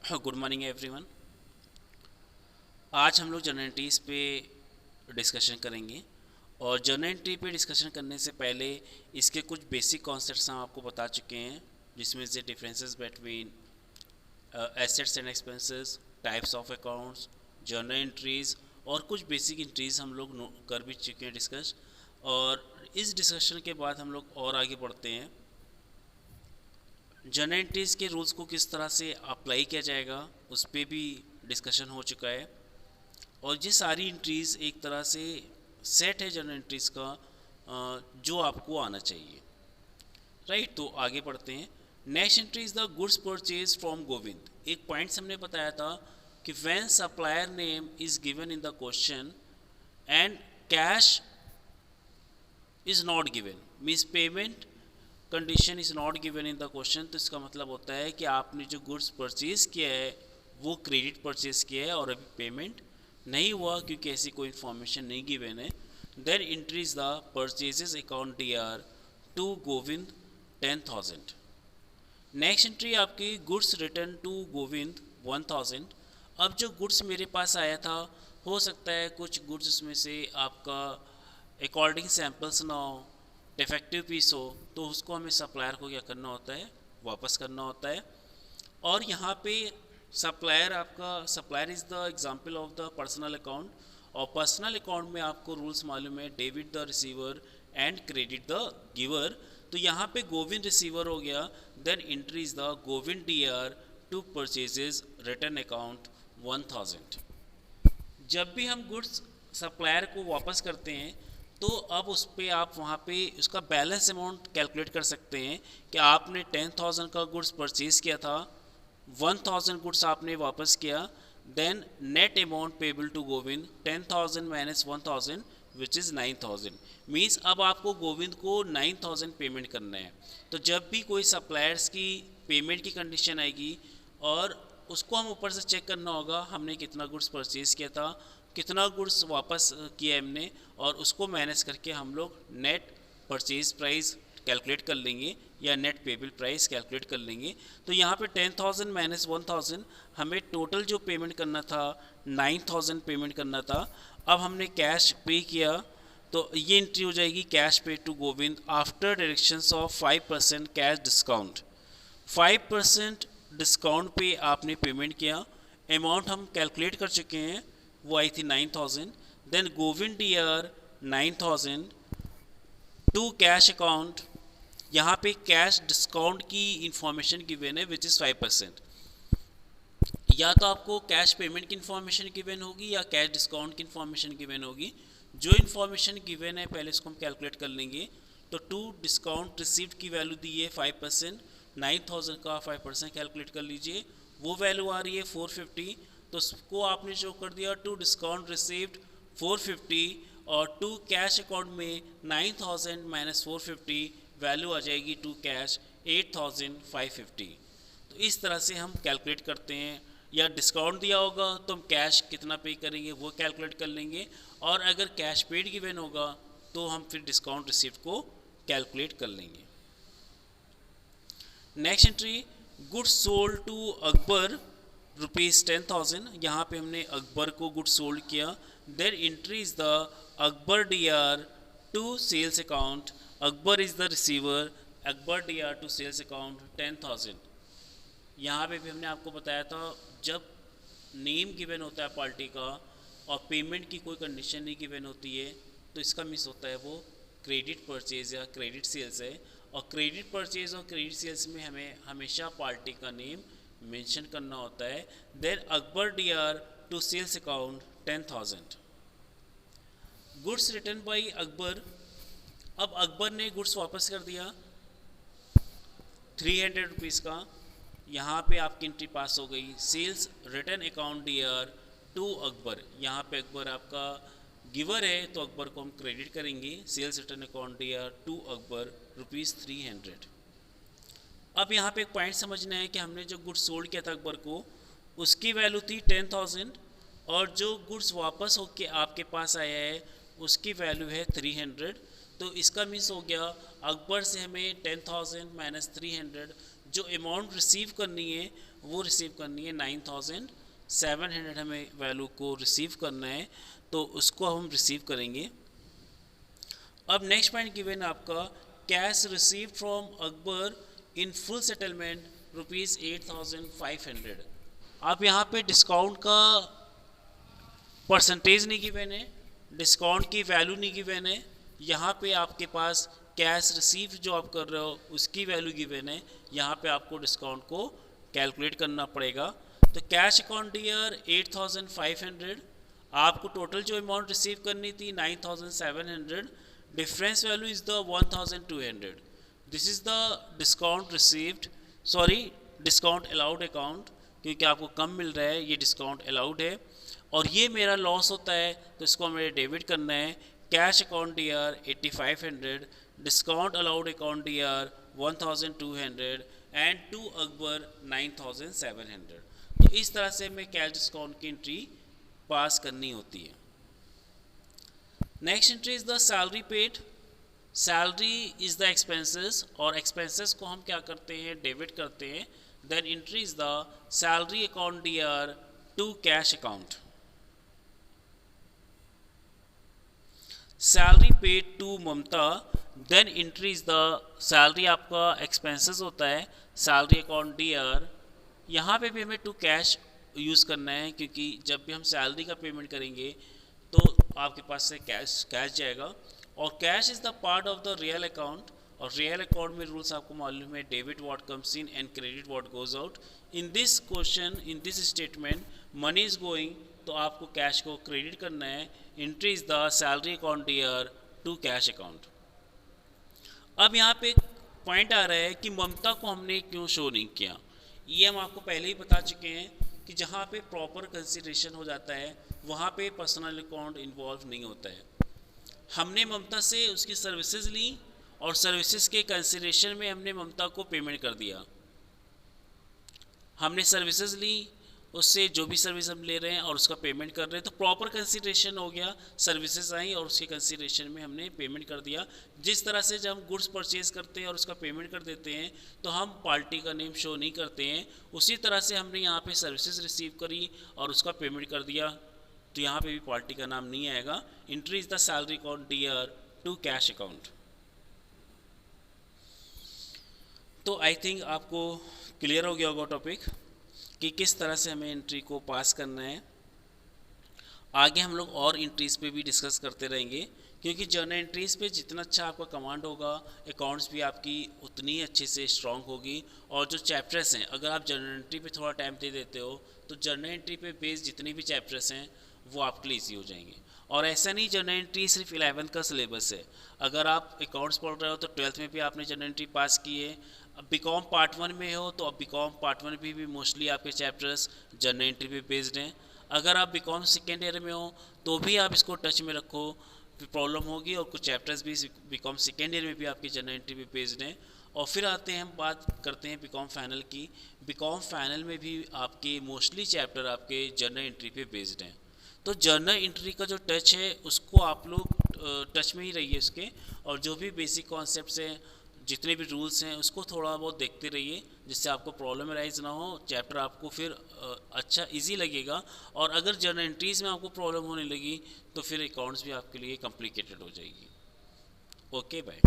Good morning everyone. आज हम लोग जर्नल एंट्रीज पे डिस्कशन करेंगे। और जर्नल एंट्री पे डिस्कशन करने से पहले इसके कुछ बेसिक कॉन्सेप्ट्स हम आपको बता चुके हैं, जिसमें से differences between assets and expenses, types of accounts, journal entries और कुछ बेसिक एंट्रीज हम लोग कर भी चुके हैं डिस्कस। और इस डिस्कशन के बाद हम लोग और आगे बढ़ते हैं। जर्नल एंट्रीज के रूल्स को किस तरह से अप्लाई किया जाएगा उस पर भी डिस्कशन हो चुका है। और ये सारी एंट्रीज़ एक तरह से सेट है जर्नल एंट्रीज़ का, जो आपको आना चाहिए। राइट, तो आगे बढ़ते हैं। Next entry is the goods purchase from Govind. एक पॉइंट्स हमने बताया था कि when supplier name is given in the question and cash is not given, means payment condition is not given in the question, तो इसका मतलब होता है कि आपने जो गुड्स परचेज किया है वो क्रेडिट परचेज किया है और अभी पेमेंट नहीं हुआ क्योंकि ऐसी कोई इन्फॉर्मेशन नहीं गिवन है। Then increase the purchases account DR to Govind 10,000। Next entry आपकी गुड्स रिटर्न टू गोविंद 1,000। अब जो गुड्स मेरे पास आया था, हो सकता है कुछ गुड्स उसमें से आपका अकॉर्डिंग सैम्पल्स ना हो, डिफेक्टिव पीस हो, तो उसको हमें सप्लायर को क्या करना होता है, वापस करना होता है। और यहाँ पे supplier is the example of the personal account. और पर्सनल अकाउंट में आपको रूल्स मालूम है, debit the receiver and credit the giver. तो यहाँ पे गोविंद रिसीवर हो गया, then entries the Govind DR to purchases return account 1,000। जब भी हम गुड्स सप्लायर को वापस करते हैं तो अब उस पर आप वहाँ पे उसका बैलेंस अमाउंट कैलकुलेट कर सकते हैं कि आपने 10,000 का गुड्स परचेज किया था, 1,000 गुड्स आपने वापस किया, then net amount payable to Govind 10,000 minus 1,000 which is 9,000। Means अब आपको गोविंद को 9,000 पेमेंट करना है। तो जब भी कोई सप्लायर्स की पेमेंट की कंडीशन आएगी और उसको हम ऊपर से चेक करना होगा हमने कितना गुड्स परचेज किया था, कितना गुड्स वापस किया हमने, और उसको मैनेज करके हम लोग नेट परचेज प्राइस कैलकुलेट कर लेंगे या नेट पेबल प्राइस कैलकुलेट कर लेंगे। तो यहाँ पे 10,000 माइनस 1,000 हमें टोटल जो पेमेंट करना था 9,000 पेमेंट करना था। अब हमने कैश पे किया तो ये एंट्री हो जाएगी cash pay to Govind after deductions of 5% cash discount. 5% discount पे आपने पेमेंट किया, अमाउंट हम कैलकुलेट कर चुके हैं, वो आई थी 9,000। Then Govind DR 9,000 to cash account. यहाँ पे कैश डिस्काउंट की इंफॉर्मेशन गिवन है विच इज़ 5%। या तो आपको कैश पेमेंट की इंफॉर्मेशन गिवन होगी या कैश डिस्काउंट की इंफॉर्मेशन गिवन होगी। जो इंफॉर्मेशन गिवन है पहले इसको हम कैलकुलेट कर लेंगे। तो टू डिस्काउंट रिसीव्ड की वैल्यू दी है 5%, 9,000 का 5% कैलकुलेट कर लीजिए, वो वैल्यू आ रही है 450। तो उसको आपने शो कर दिया टू डिस्काउंट रिसीव्ड 450 और टू कैश अकाउंट में 9,000 माइनस 450 वैल्यू आ जाएगी टू कैश 8,550। तो इस तरह से हम कैलकुलेट करते हैं। या डिस्काउंट दिया होगा तो हम कैश कितना पे करेंगे वो कैलकुलेट कर लेंगे, और अगर कैश पेड गिवन होगा तो हम फिर डिस्काउंट रिसीव्ड को कैलकुलेट कर लेंगे। Next entry goods sold to Akbar ₹10,000। यहाँ पे हमने अकबर को गुड्स सोल्ड किया। Then entry is the Akbar DR to sales account, Akbar is the receiver, Akbar DR to sales account 10,000। यहाँ पे भी हमने आपको बताया था जब नेम गिवन होता है पार्टी का और पेमेंट की कोई कंडीशन नहीं गिवन होती है तो इसका मिस होता है वो क्रेडिट परचेज या क्रेडिट सेल्स है। और क्रेडिट परचेज और क्रेडिट सेल्स में हमें हमेशा पार्टी का नेम मेंशन करना होता है। Then Akbar DR to sales account 10,000। Goods return by Akbar. अब अकबर ने गुड्स वापस कर दिया 300 रुपीज़ का, यहाँ पे आपकी एंट्री पास हो गई। Sales return account DR to Akbar, यहाँ पे अकबर आपका गिवर है तो अकबर को हम क्रेडिट करेंगे। Sales return account DR to Akbar ₹300। अब यहाँ पे एक पॉइंट समझना है कि हमने जो गुड्स सोल्ड किया था अकबर को उसकी वैल्यू थी 10,000 और जो गुड्स वापस होके आपके पास आया है उसकी वैल्यू है 300। तो इसका मीन्स हो गया अकबर से हमें 10,000 माइनस 300 जो अमाउंट रिसीव करनी है वो रिसीव करनी है 9700 हमें वैल्यू को रिसीव करना है, तो उसको हम रिसीव करेंगे। अब नेक्स्ट पॉइंट गिवन आपका cash receive from Akbar in full settlement ₹8,500। आप यहाँ पे डिस्काउंट का परसेंटेज नहीं गिवन है, डिस्काउंट की वैल्यू नहीं गिवन है, यहाँ पे आपके पास कैश रिसीव जो आप कर रहे हो उसकी वैल्यू गिवन है, यहाँ पे आपको डिस्काउंट को कैलकुलेट करना पड़ेगा। तो कैश अकाउंट ईयर 8,500, आपको टोटल जो अमाउंट रिसीव करनी थी 9,700, difference value is the 1,200। This is the discount received, sorry discount allowed account, क्योंकि आपको कम मिल रहा है ये डिस्काउंट अलाउड है। और ये मेरा लॉस होता है तो इसको हमें डेबिट करना है। Cash account year 8,500, discount allowed account year 1,200 and to Akbar 9,700। तो इस तरह से हमें कैश डिस्काउंट की एंट्री पास करनी होती है। Next entry is the salary paid. Salary is the expenses, और एक्सपेंसेस को हम क्या करते हैं, डेबिट करते हैं। Then entry is the salary account year to cash account. Salary paid to Mamata, then entry is the salary आपका एक्सपेंसेस होता है, सैलरी अकाउंट ईयर। यहाँ पे भी हमें टू कैश यूज़ करना है, क्योंकि जब भी हम सैलरी का पेमेंट करेंगे तो आपके पास से कैश जाएगा। और cash is the part of the real account, और रियल अकाउंट में रूल्स आपको मालूम है, debit what comes in and credit what goes out. In this question, in this statement money is going, तो आपको कैश को क्रेडिट करना है। Entry is the salary account year to cash account. अब यहाँ पे पॉइंट आ रहा है कि ममता को हमने क्यों शो नहीं किया। ये हम आपको पहले ही बता चुके हैं कि जहाँ पे प्रॉपर कंसिडरेशन हो जाता है वहाँ पे पर्सनल अकाउंट इन्वॉल्व नहीं होता है। हमने ममता से उसकी सर्विसेज ली और सर्विसेज के कंसिडरेशन में हमने ममता को पेमेंट कर दिया। हमने सर्विसेज ली, उससे जो भी सर्विस हम ले रहे हैं और उसका पेमेंट कर रहे हैं, तो प्रॉपर कंसिडरेशन हो गया। सर्विसेज आई और उसके कंसिडरेशन में हमने पेमेंट कर दिया। जिस तरह से जब हम गुड्स परचेज करते हैं और उसका पेमेंट कर देते हैं तो हम पार्टी का नेम शो नहीं करते हैं, उसी तरह से हमने यहाँ पे सर्विसेज रिसीव करी और उसका पेमेंट कर दिया, तो यहाँ पे भी पार्टी का नाम नहीं आएगा। Entry is the salary account year to cash account. तो आई थिंक आपको क्लियर हो गया होगा टॉपिक कि किस तरह से हमें एंट्री को पास करना है। आगे हम लोग और एंट्रीज़ पे भी डिस्कस करते रहेंगे, क्योंकि जर्नल एंट्रीज़ पे जितना अच्छा आपका कमांड होगा, अकाउंट्स भी आपकी उतनी अच्छे से स्ट्रांग होगी। और जो चैप्टर्स हैं, अगर आप जर्नल एंट्री पे थोड़ा टाइम दे देते हो तो जर्नल एंट्री पे बेस्ड जितने भी चैप्टर्स हैं वो आपके लिए ईजी हो जाएंगे। और ऐसा नहीं जर्नल एंट्री सिर्फ 11th का सिलेबस है। अगर आप अकाउंट्स पढ़ रहे हो तो 12th में भी आपने जर्नल एंट्री पास की है। अब बीकॉम पार्ट 1 में हो तो अब बीकॉम पार्ट 1 भी मोस्टली आपके चैप्टर्स जर्नल एंट्री पे बेस्ड हैं। अगर आप बीकॉम सेकेंड ईयर में हो तो भी आप इसको टच में रखो, प्रॉब्लम होगी। और कुछ चैप्टर्स भी बीकॉम सेकेंड ईयर में भी आपकी जर्नल एंट्री पे बेस्ड हैं। और फिर आते हैं, हम बात करते हैं बीकॉम फाइनल की। बीकॉम फाइनल में भी आपके मोस्टली चैप्टर आपके जर्नल एंट्री पे बेस्ड हैं। तो जर्नल एंट्री का जो टच है उसको आप लोग टच में ही रहिए उसके, और जो भी बेसिक कॉन्सेप्ट्स हैं, जितने भी रूल्स हैं, उसको थोड़ा बहुत देखते रहिए, जिससे आपको प्रॉब्लम राइज ना हो। चैप्टर आपको फिर अच्छा इजी लगेगा। और अगर जर्नल एंट्रीज़ में आपको प्रॉब्लम होने लगी तो फिर अकाउंट्स भी आपके लिए कॉम्प्लिकेटेड हो जाएगी। Okay bye.